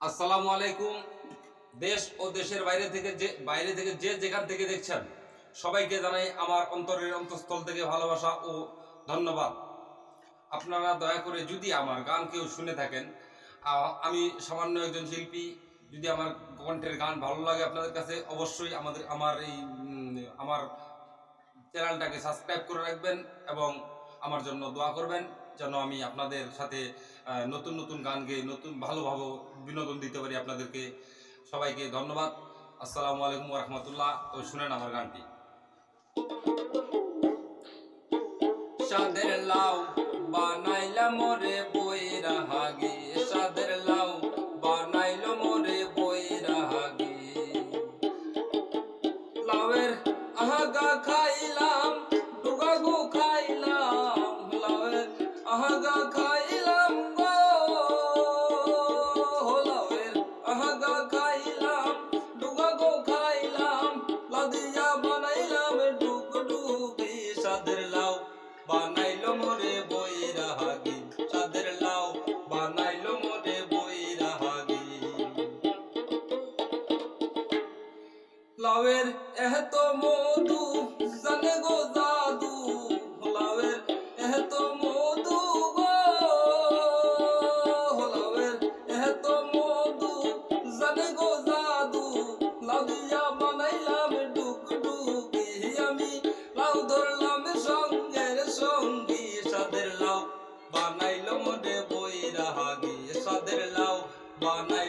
আসসালামু আলাইকুম। দেশ ও দেশের বাইরে থেকে যে যেখান থেকে দেখছেন সবাইকে জানাই আমার অন্তরের অন্তঃস্থল থেকে ভালোবাসা ও ধন্যবাদ। আপনারা দয়া করে যদি আমার গান কেউ শুনে থাকেন, আমি সামান্য একজন শিল্পী, যদি আমার কণ্ঠের গান ভালো লাগে আপনাদের কাছে, অবশ্যই আমার চ্যানেলটাকে সাবস্ক্রাইব করে রাখবেন এবং আমার জন্য দোয়া করবেন যেন আমি আপনাদের সাথে নতুন নতুন গান গেয়ে নতুন ভালোভাবে বিনোদন দিতে পারি আপনাদেরকে। সবাইকে ধন্যবাদ। আসসালামু আলাইকুম রহমতুল্লাহ। তো শুনেন আমার গানটি। সাদের লাউ বানাইলা মোরে বইরা হাগে, সাদের লাউ বানাইলো মোরে বইরা হাগে। লাউয়ের আহাগা খাইলাম, ডুগা গো খাইলাম, লাউয়ের আহাগা খাইলাম গো, লাউয়ের আহাগা খাইলাম, ডুগা গো খাইলাম, লাউ দিয়া বানাইলাম ডুগডুগি। সাদের লাউ বানাইলো মোরে বইরা হাগি, সাদের লাউ বানাইলো মোরে বইরা হাগি। লাউয়ের এত মধু জানে গো জাদু, লাউয়ের এত মধু গো, লাউয়ের এত মধু জানে গো জাদু, লাউ দিয়া বানাইলাম ডুগডুগি। আমি লাউ ধরলাম সঙ্গের সঙ্গী, সাদের লাউ বানাইলো মোরে বইরা হাগি, সাদের লাউ বানাই